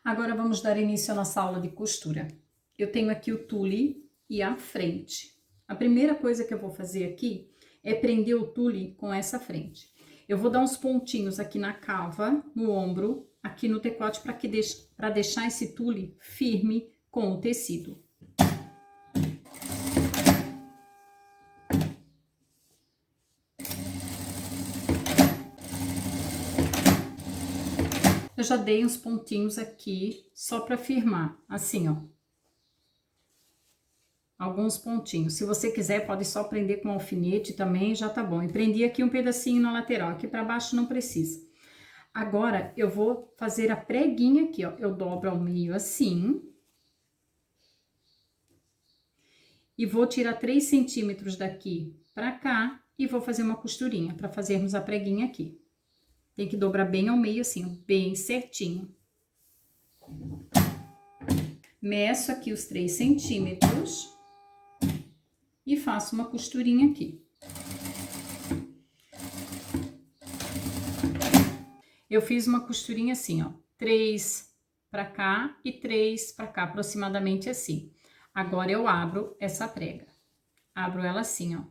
Agora vamos dar início à nossa aula de costura. Eu tenho aqui o tule e a frente. A primeira coisa que eu vou fazer aqui é prender o tule com essa frente. Eu vou dar uns pontinhos aqui na cava, no ombro, aqui no decote, para deixar esse tule firme com o tecido. Eu já dei uns pontinhos aqui, só para firmar, assim, ó. Alguns pontinhos. Se você quiser, pode só prender com alfinete também, já tá bom. E prendi aqui um pedacinho na lateral, aqui para baixo não precisa. Agora, eu vou fazer a preguinha aqui, ó. Eu dobro ao meio assim. E vou tirar 3 centímetros daqui para cá e vou fazer uma costurinha para fazermos a preguinha aqui. Tem que dobrar bem ao meio assim, ó, bem certinho. Meço aqui os 3 centímetros e faço uma costurinha aqui. Eu fiz uma costurinha assim, ó, 3 para cá e 3 para cá, aproximadamente assim. Agora eu abro essa prega. Abro ela assim, ó.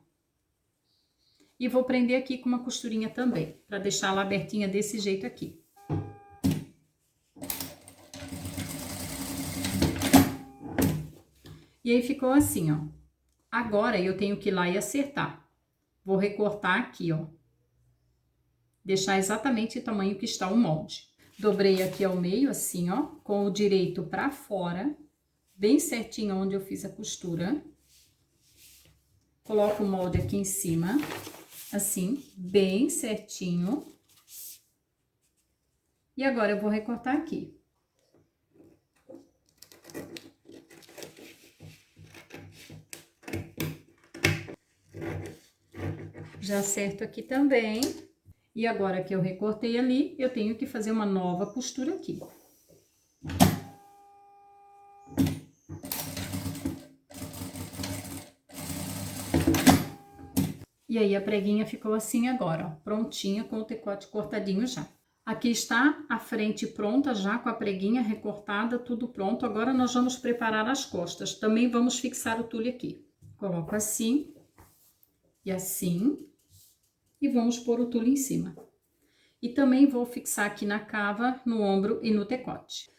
E vou prender aqui com uma costurinha também, para deixar ela abertinha desse jeito aqui. E aí ficou assim, ó. Agora eu tenho que ir lá e acertar. Vou recortar aqui, ó. Deixar exatamente o tamanho que está o molde. Dobrei aqui ao meio, assim, ó, com o direito para fora, bem certinho onde eu fiz a costura. Coloco o molde aqui em cima, assim, bem certinho. E agora eu vou recortar aqui. Já acerto aqui também. E agora que eu recortei ali, eu tenho que fazer uma nova costura aqui. E aí, a preguinha ficou assim agora, ó, prontinha, com o decote cortadinho já. Aqui está a frente pronta já, com a preguinha recortada, tudo pronto. Agora, nós vamos preparar as costas. Também vamos fixar o tule aqui. Coloco assim e assim. E vamos pôr o tule em cima. E também vou fixar aqui na cava, no ombro e no decote.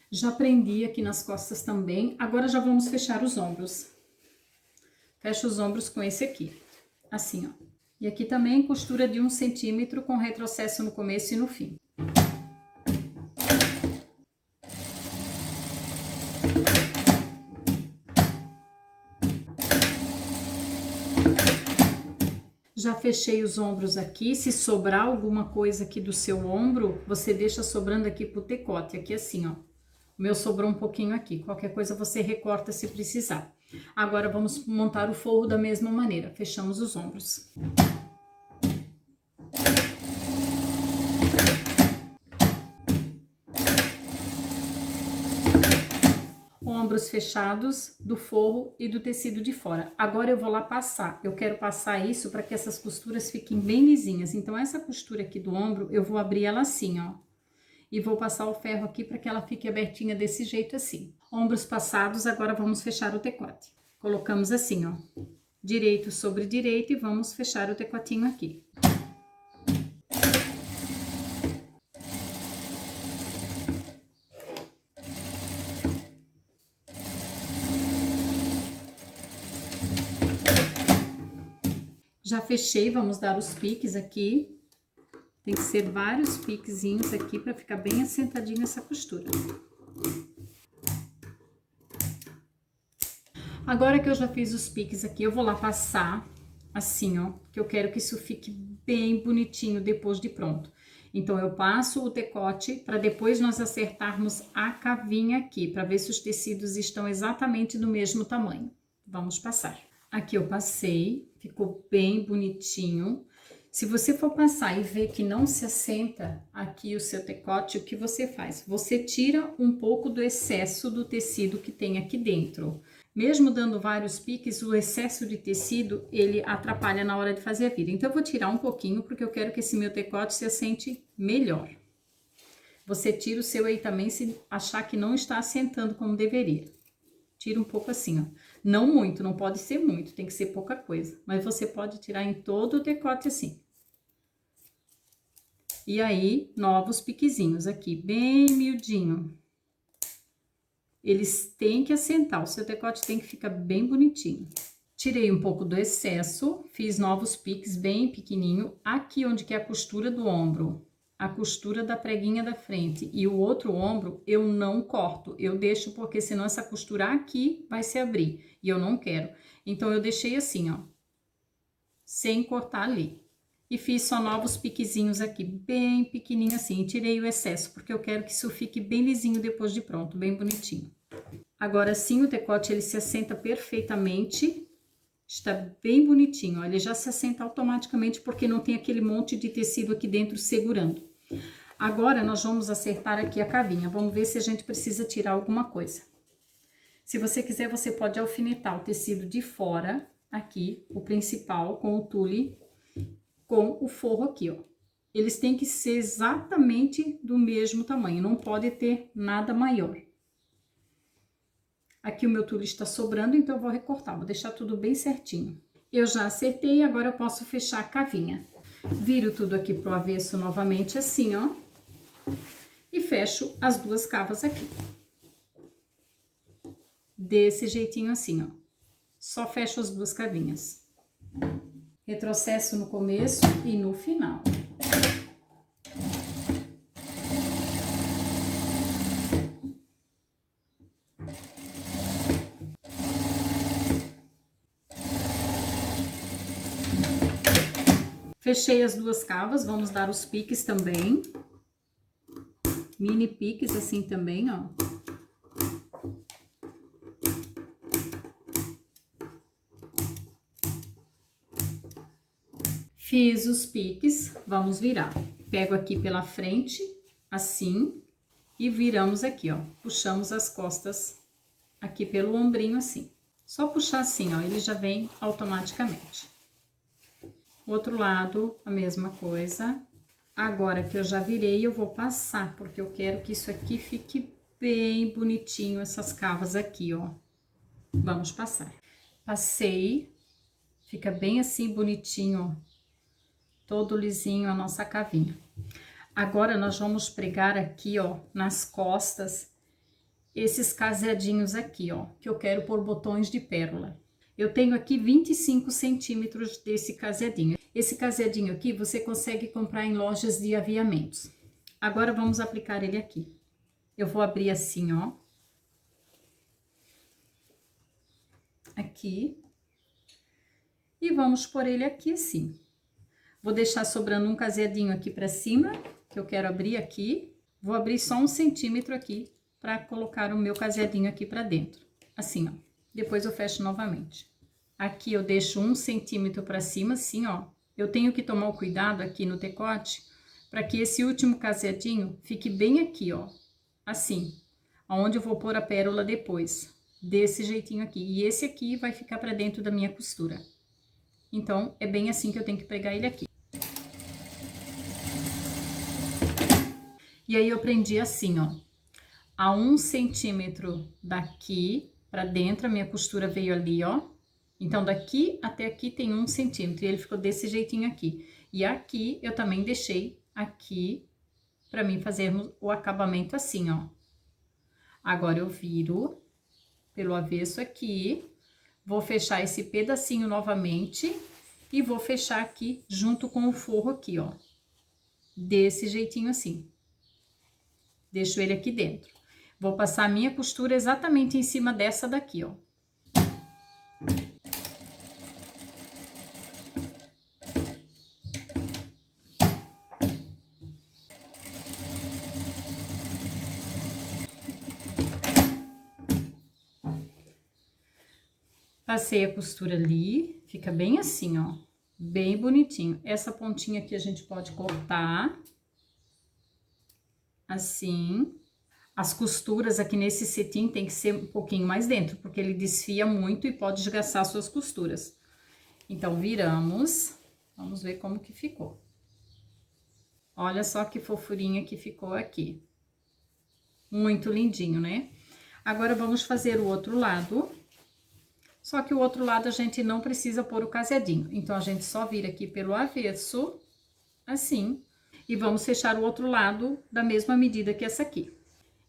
Já prendi aqui nas costas também. Agora já vamos fechar os ombros. Fecho os ombros com esse aqui, assim, ó. E aqui também costura de 1 centímetro com retrocesso no começo e no fim. Já fechei os ombros aqui. Se sobrar alguma coisa aqui do seu ombro, você deixa sobrando aqui pro decote, aqui assim, ó. O meu sobrou um pouquinho aqui. Qualquer coisa você recorta se precisar. Agora, vamos montar o forro da mesma maneira. Fechamos os ombros. Ombros fechados do forro e do tecido de fora. Agora, eu vou lá passar. Eu quero passar isso para que essas costuras fiquem bem lisinhas. Então, essa costura aqui do ombro, eu vou abrir ela assim, ó. E vou passar o ferro aqui para que ela fique abertinha desse jeito assim. Ombros passados, agora vamos fechar o decote. Colocamos assim, ó, direito sobre direito e vamos fechar o decotinho aqui. Já fechei, vamos dar os piques aqui. Tem que ser vários piquezinhos aqui para ficar bem assentadinho essa costura. Agora que eu já fiz os piques aqui, eu vou lá passar assim, ó, que eu quero que isso fique bem bonitinho depois de pronto. Então, eu passo o decote para depois nós acertarmos a cavinha aqui, para ver se os tecidos estão exatamente do mesmo tamanho. Vamos passar. Aqui eu passei, ficou bem bonitinho. Se você for passar e ver que não se assenta aqui o seu decote, o que você faz? Você tira um pouco do excesso do tecido que tem aqui dentro. Mesmo dando vários piques, o excesso de tecido, ele atrapalha na hora de fazer a vira. Então, eu vou tirar um pouquinho, porque eu quero que esse meu decote se assente melhor. Você tira o seu aí também, se achar que não está assentando como deveria. Tira um pouco assim, ó. Não muito, não pode ser muito, tem que ser pouca coisa. Mas você pode tirar em todo o decote assim. E aí, novos piquezinhos aqui, bem miudinho. Eles têm que assentar, o seu decote tem que ficar bem bonitinho. Tirei um pouco do excesso, fiz novos piques bem pequenininho. Aqui onde que é a costura do ombro, a costura da preguinha da frente e o outro ombro, eu não corto. Eu deixo porque senão essa costura aqui vai se abrir e eu não quero. Então, eu deixei assim, ó, sem cortar ali. E fiz só novos piquezinhos aqui, bem pequenininho assim. E tirei o excesso, porque eu quero que isso fique bem lisinho depois de pronto, bem bonitinho. Agora sim, o decote, ele se assenta perfeitamente. Está bem bonitinho, ó. Ele já se assenta automaticamente, porque não tem aquele monte de tecido aqui dentro segurando. Agora, nós vamos acertar aqui a cavinha. Vamos ver se a gente precisa tirar alguma coisa. Se você quiser, você pode alfinetar o tecido de fora, aqui, o principal, com o tule, com o forro aqui, ó. Eles têm que ser exatamente do mesmo tamanho, não pode ter nada maior. Aqui o meu tule está sobrando, então eu vou recortar, vou deixar tudo bem certinho. Eu já acertei, agora eu posso fechar a cavinha. Viro tudo aqui pro avesso novamente assim, ó. E fecho as duas cavas aqui. Desse jeitinho assim, ó. Só fecho as duas cavinhas. Retrocesso no começo e no final. Fechei as duas cavas, vamos dar os piques também. Mini piques assim também, ó. Fiz os piques, vamos virar. Pego aqui pela frente, assim, e viramos aqui, ó. Puxamos as costas aqui pelo ombrinho, assim. Só puxar assim, ó, ele já vem automaticamente. Outro lado, a mesma coisa. Agora que eu já virei, eu vou passar, porque eu quero que isso aqui fique bem bonitinho, essas cavas aqui, ó. Vamos passar. Passei, fica bem assim, bonitinho, ó. Todo lisinho a nossa cavinha. Agora, nós vamos pregar aqui, ó, nas costas, esses caseadinhos aqui, ó, que eu quero pôr botões de pérola. Eu tenho aqui 25 centímetros desse caseadinho. Esse caseadinho aqui, você consegue comprar em lojas de aviamentos. Agora, vamos aplicar ele aqui. Eu vou abrir assim, ó. Aqui. E vamos pôr ele aqui assim. Vou deixar sobrando um caseadinho aqui pra cima, que eu quero abrir aqui. Vou abrir só 1 centímetro aqui, pra colocar o meu caseadinho aqui pra dentro. Assim, ó. Depois eu fecho novamente. Aqui eu deixo 1 centímetro pra cima, assim, ó. Eu tenho que tomar o cuidado aqui no decote, pra que esse último caseadinho fique bem aqui, ó. Assim, aonde eu vou pôr a pérola depois. Desse jeitinho aqui. E esse aqui vai ficar pra dentro da minha costura. Então, é bem assim que eu tenho que pregar ele aqui. E aí, eu prendi assim, ó. A 1 centímetro daqui pra dentro, a minha costura veio ali, ó. Então, daqui até aqui tem 1 centímetro. E ele ficou desse jeitinho aqui. E aqui, eu também deixei aqui pra mim fazermos o acabamento assim, ó. Agora, eu viro pelo avesso aqui. Vou fechar esse pedacinho novamente e vou fechar aqui junto com o forro aqui, ó. Desse jeitinho assim. Deixo ele aqui dentro. Vou passar a minha costura exatamente em cima dessa daqui, ó. Passei a costura ali, fica bem assim, ó. bem bonitinho. Essa pontinha aqui a gente pode cortar, assim. As costuras aqui nesse cetim tem que ser um pouquinho mais dentro, porque ele desfia muito e pode esgaçar suas costuras. Então, viramos, vamos ver como que ficou. Olha só que fofurinha que ficou aqui. Muito lindinho, né? Agora, vamos fazer o outro lado. Só que o outro lado a gente não precisa pôr o caseadinho. Então, a gente só vira aqui pelo avesso, assim. E vamos fechar o outro lado da mesma medida que essa aqui.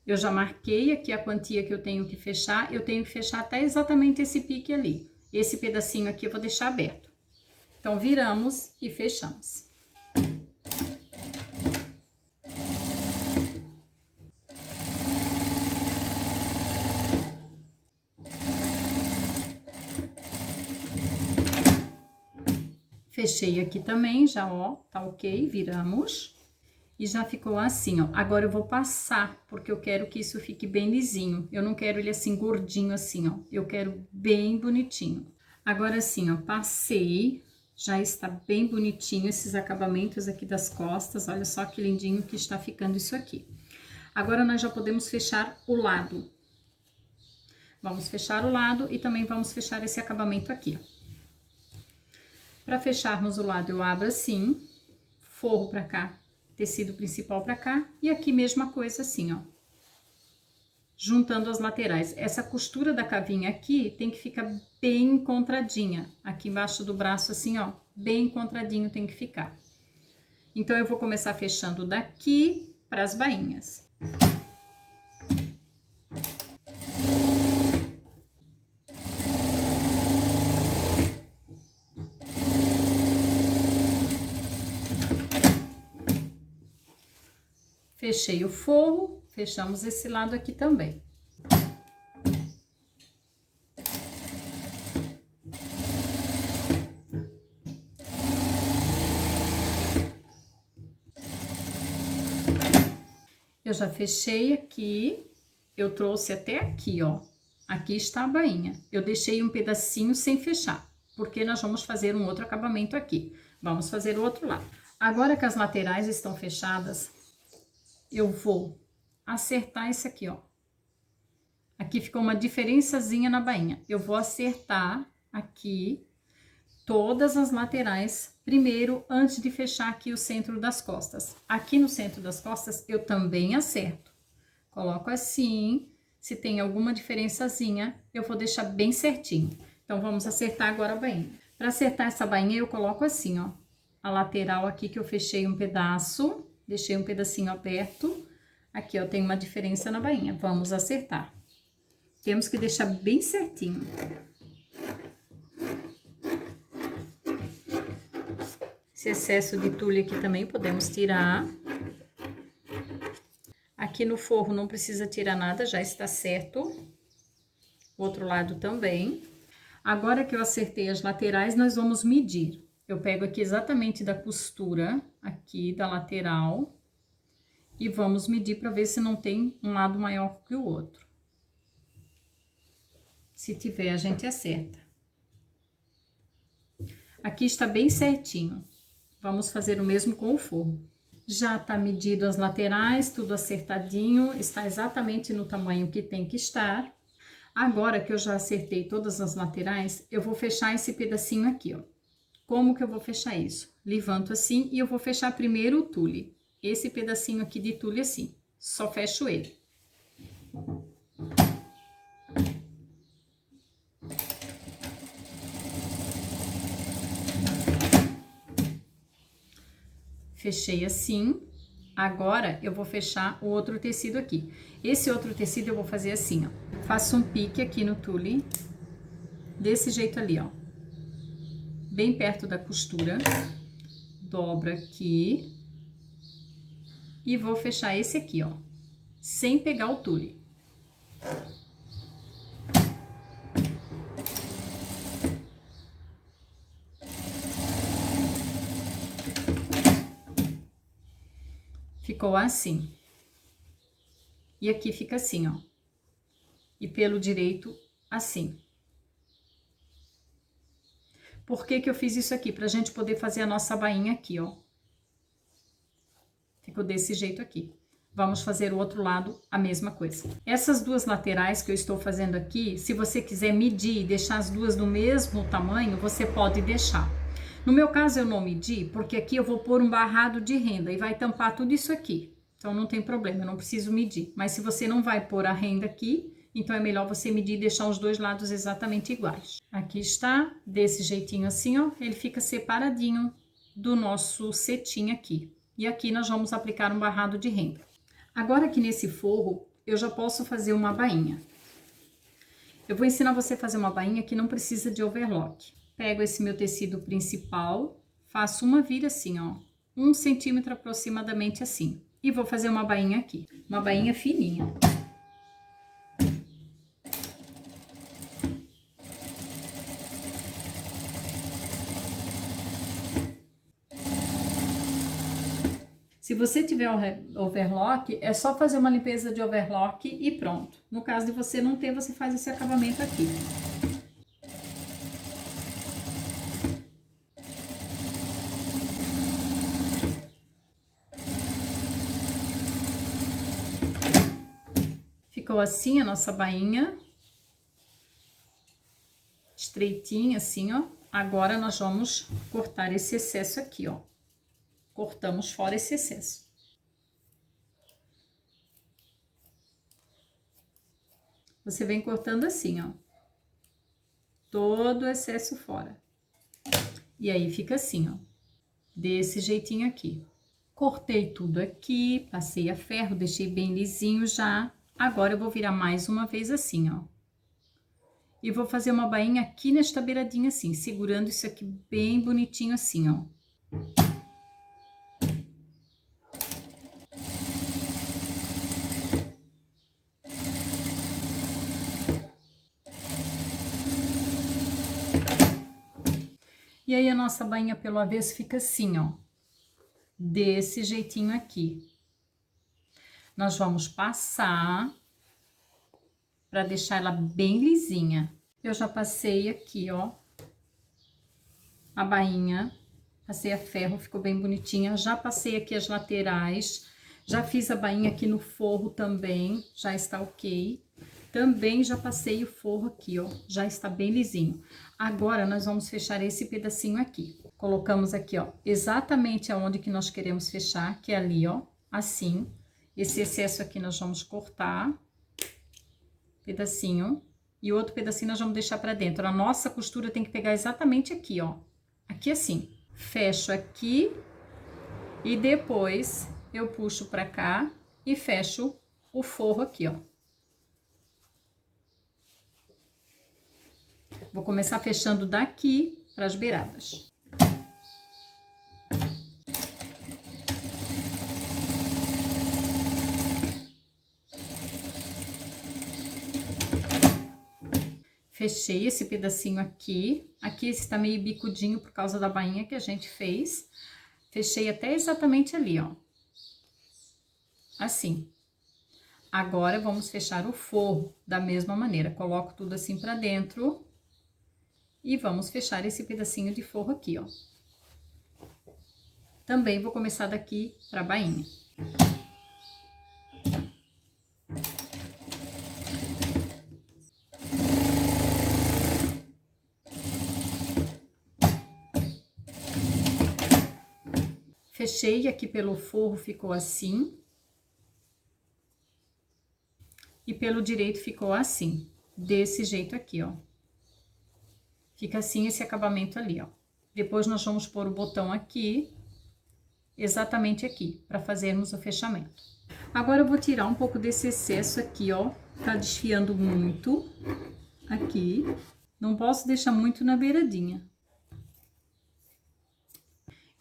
Eu já marquei aqui a quantia que eu tenho que fechar até exatamente esse pique ali. Esse pedacinho aqui eu vou deixar aberto. Então, viramos e fechamos. Fechei aqui também, já, ó, tá ok, viramos. E já ficou assim, ó. Agora eu vou passar, porque eu quero que isso fique bem lisinho. Eu não quero ele assim, gordinho assim, ó. Eu quero bem bonitinho. Agora assim, ó, passei. Já está bem bonitinho esses acabamentos aqui das costas. Olha só que lindinho que está ficando isso aqui. Agora, nós já podemos fechar o lado. Vamos fechar o lado e também vamos fechar esse acabamento aqui, ó. Para fecharmos o lado, eu abro assim, forro para cá, tecido principal para cá, e aqui mesma coisa assim, ó. Juntando as laterais. Essa costura da cavinha aqui tem que ficar bem encontradinha. Aqui embaixo do braço assim, ó, bem encontradinho tem que ficar. Então, eu vou começar fechando daqui para as bainhas. Fechei o forro, fechamos esse lado aqui também. Eu já fechei aqui, eu trouxe até aqui, ó. Aqui está a bainha. Eu deixei um pedacinho sem fechar, porque nós vamos fazer um outro acabamento aqui. Vamos fazer o outro lado. Agora que as laterais estão fechadas, eu vou acertar esse aqui, ó. Aqui ficou uma diferençazinha na bainha. Eu vou acertar aqui todas as laterais primeiro, antes de fechar aqui o centro das costas. Aqui no centro das costas, eu também acerto. Coloco assim, se tem alguma diferençazinha, eu vou deixar bem certinho. Então, vamos acertar agora a bainha. Para acertar essa bainha, eu coloco assim, ó. A lateral aqui que eu fechei um pedaço, deixei um pedacinho aberto. Aqui, ó, tem uma diferença na bainha. Vamos acertar. Temos que deixar bem certinho. Esse excesso de tule aqui também podemos tirar. Aqui no forro não precisa tirar nada, já está certo. O outro lado também. Agora que eu acertei as laterais, nós vamos medir. Eu pego aqui exatamente da costura, aqui da lateral. E vamos medir para ver se não tem um lado maior que o outro. Se tiver, a gente acerta. Aqui está bem certinho. Vamos fazer o mesmo com o forro. Já tá medido as laterais, tudo acertadinho, está exatamente no tamanho que tem que estar. Agora que eu já acertei todas as laterais, eu vou fechar esse pedacinho aqui, ó. Como que eu vou fechar isso? Levanto assim e eu vou fechar primeiro o tule. Esse pedacinho aqui de tule assim, só fecho ele. Fechei assim. Agora, eu vou fechar o outro tecido aqui. Esse outro tecido eu vou fazer assim, ó. Faço um pique aqui no tule, desse jeito ali, ó. Bem perto da costura. Dobro aqui. E vou fechar esse aqui, ó. Sem pegar o tule. Ficou assim. E aqui fica assim, ó. E pelo direito, assim. Por que que eu fiz isso aqui? Pra gente poder fazer a nossa bainha aqui, ó. Ficou desse jeito aqui. Vamos fazer o outro lado a mesma coisa. Essas duas laterais que eu estou fazendo aqui, se você quiser medir e deixar as duas do mesmo tamanho, você pode deixar. No meu caso, eu não medi, porque aqui eu vou pôr um barrado de renda e vai tampar tudo isso aqui. Então, não tem problema, eu não preciso medir. Mas se você não vai pôr a renda aqui, então é melhor você medir e deixar os dois lados exatamente iguais. Aqui está, desse jeitinho assim, ó, ele fica separadinho do nosso cetim aqui. E aqui nós vamos aplicar um barrado de renda. Agora aqui nesse forro, eu já posso fazer uma bainha. Eu vou ensinar você a fazer uma bainha que não precisa de overlock. Pego esse meu tecido principal, faço uma vira assim, ó, 1 centímetro aproximadamente assim. E vou fazer uma bainha aqui, uma bainha fininha. Se você tiver overlock, é só fazer uma limpeza de overlock e pronto. No caso de você não ter, você faz esse acabamento aqui. Ficou assim a nossa bainha. Estreitinha assim, ó. Agora nós vamos cortar esse excesso aqui, ó. Cortamos fora esse excesso. Você vem cortando assim, ó. Todo o excesso fora. E aí fica assim, ó. Desse jeitinho aqui. Cortei tudo aqui, passei a ferro, deixei bem lisinho já. Agora eu vou virar mais uma vez assim, ó. E vou fazer uma bainha aqui nesta beiradinha assim, segurando isso aqui bem bonitinho assim, ó. E aí, a nossa bainha pelo avesso fica assim, ó. Desse jeitinho aqui. Nós vamos passar para deixar ela bem lisinha. Eu já passei aqui, ó, a bainha. Passei a ferro, ficou bem bonitinha. Já passei aqui as laterais. Já fiz a bainha aqui no forro também, já está ok. Também já passei o forro aqui, ó, já está bem lisinho. Agora, nós vamos fechar esse pedacinho aqui. Colocamos aqui, ó, exatamente aonde que nós queremos fechar, que é ali, ó, assim. Esse excesso aqui nós vamos cortar, pedacinho, e o outro pedacinho nós vamos deixar pra dentro. A nossa costura tem que pegar exatamente aqui, ó, aqui assim. Fecho aqui, e depois eu puxo pra cá e fecho o forro aqui, ó. Vou começar fechando daqui para as beiradas. Fechei esse pedacinho aqui. Aqui esse tá meio bicudinho por causa da bainha que a gente fez. Fechei até exatamente ali, ó. Assim. Agora, vamos fechar o forro da mesma maneira. Coloco tudo assim pra dentro. E vamos fechar esse pedacinho de forro aqui, ó. Também vou começar daqui pra bainha. Fechei aqui pelo forro, ficou assim. E pelo direito ficou assim, desse jeito aqui, ó. Fica assim esse acabamento ali, ó. Depois nós vamos pôr o botão aqui, exatamente aqui, para fazermos o fechamento. Agora eu vou tirar um pouco desse excesso aqui, ó. Tá desfiando muito aqui. Não posso deixar muito na beiradinha.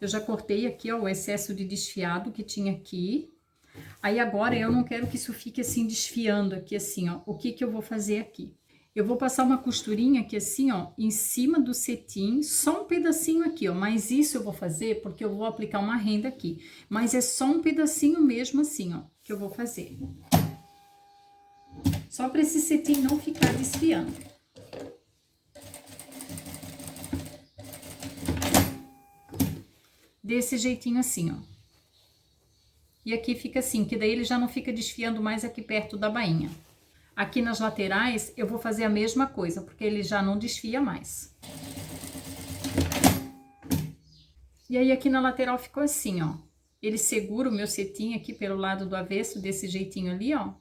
Eu já cortei aqui, ó, o excesso de desfiado que tinha aqui. Aí agora eu não quero que isso fique assim desfiando aqui assim, ó. O que que eu vou fazer aqui? Eu vou passar uma costurinha aqui assim, ó, em cima do cetim, só um pedacinho aqui, ó. Mas isso eu vou fazer porque eu vou aplicar uma renda aqui. Mas é só um pedacinho mesmo assim, ó, que eu vou fazer. Só para esse cetim não ficar desfiando. desse jeitinho assim, ó. E aqui fica assim, que daí ele já não fica desfiando mais aqui perto da bainha. Aqui nas laterais eu vou fazer a mesma coisa, porque ele já não desfia mais. E aí aqui na lateral ficou assim, ó. Ele segura o meu cetim aqui pelo lado do avesso, desse jeitinho ali, ó.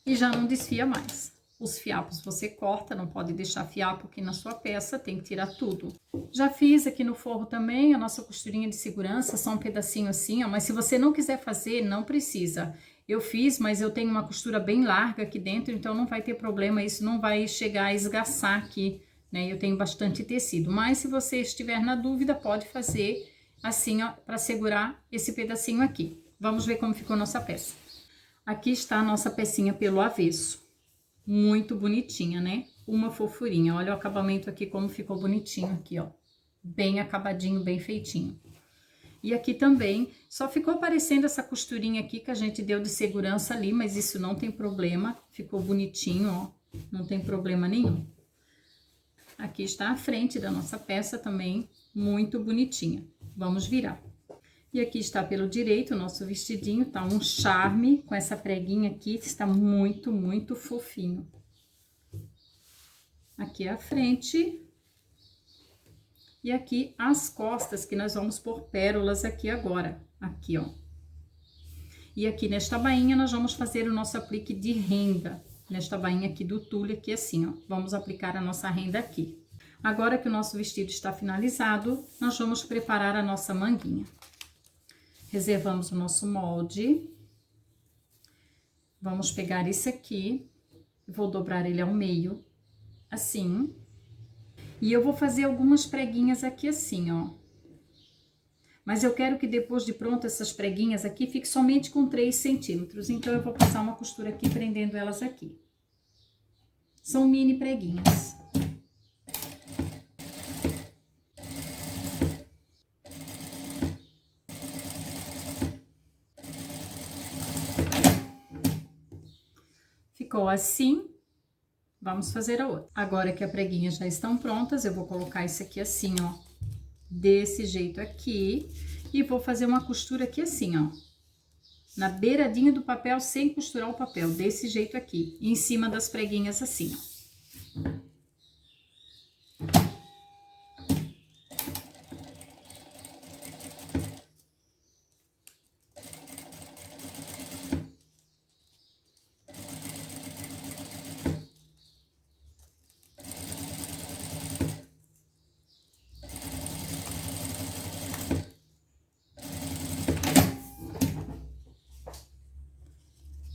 E já não desfia mais. Os fiapos você corta, não pode deixar fiapo aqui na sua peça, tem que tirar tudo. Já fiz aqui no forro também a nossa costurinha de segurança, só um pedacinho assim, ó. Mas se você não quiser fazer, não precisa. Eu fiz, mas eu tenho uma costura bem larga aqui dentro, então não vai ter problema, isso não vai chegar a esgaçar aqui, né? Eu tenho bastante tecido, mas se você estiver na dúvida, pode fazer assim, ó, para segurar esse pedacinho aqui. Vamos ver como ficou nossa peça. Aqui está a nossa pecinha pelo avesso. Muito bonitinha, né? Uma fofurinha. Olha o acabamento aqui, como ficou bonitinho aqui, ó. Bem acabadinho, bem feitinho. E aqui também, só ficou aparecendo essa costurinha aqui que a gente deu de segurança ali, mas isso não tem problema. Ficou bonitinho, ó. Não tem problema nenhum. Aqui está a frente da nossa peça também, muito bonitinha. Vamos virar. E aqui está pelo direito o nosso vestidinho, tá um charme com essa preguinha aqui, está muito, muito fofinho. Aqui a frente. E aqui as costas, que nós vamos pôr pérolas aqui agora, aqui, ó. E aqui nesta bainha nós vamos fazer o nosso aplique de renda, nesta bainha aqui do tule, aqui assim, ó. Vamos aplicar a nossa renda aqui. Agora que o nosso vestido está finalizado, nós vamos preparar a nossa manguinha. Reservamos o nosso molde. Vamos pegar esse aqui, vou dobrar ele ao meio, assim. E eu vou fazer algumas preguinhas aqui assim, ó. Mas eu quero que depois de pronto essas preguinhas aqui fique somente com 3 centímetros. Então, eu vou passar uma costura aqui prendendo elas aqui. São mini preguinhas. Ficou assim, vamos fazer a outra. Agora que as preguinhas já estão prontas, eu vou colocar isso aqui assim, ó, desse jeito aqui, e vou fazer uma costura aqui assim, ó, na beiradinha do papel, sem costurar o papel, desse jeito aqui, em cima das preguinhas assim, ó.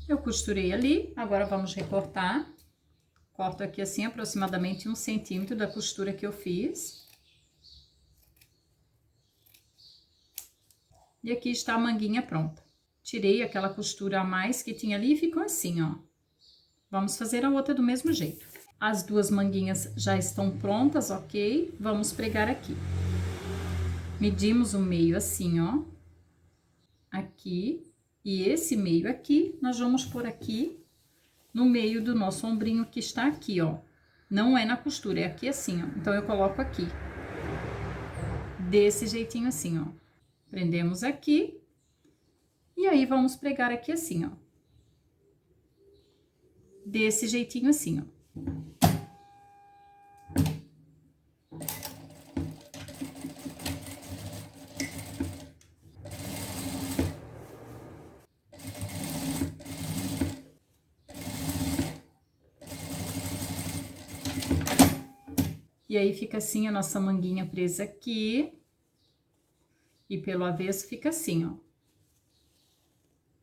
Eu costurei ali, agora vamos recortar. Corto aqui assim, aproximadamente 1 centímetro da costura que eu fiz. E aqui está a manguinha pronta. Tirei aquela costura a mais que tinha ali e ficou assim, ó. Vamos fazer a outra do mesmo jeito. As duas manguinhas já estão prontas, ok? Vamos pregar aqui. Medimos o meio assim, ó. Aqui. E esse meio aqui, nós vamos pôr aqui no meio do nosso ombrinho que está aqui, ó. Não é na costura, é aqui assim, ó. Então, eu coloco aqui. Desse jeitinho assim, ó. Prendemos aqui. E aí, vamos pregar aqui assim, ó. Desse jeitinho assim, ó. E aí, fica assim a nossa manguinha presa aqui. E pelo avesso fica assim, ó.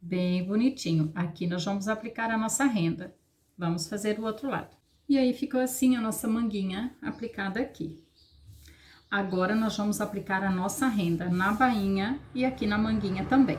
Bem bonitinho. Aqui nós vamos aplicar a nossa renda. Vamos fazer o outro lado. E aí, ficou assim a nossa manguinha aplicada aqui. Agora, nós vamos aplicar a nossa renda na bainha e aqui na manguinha também.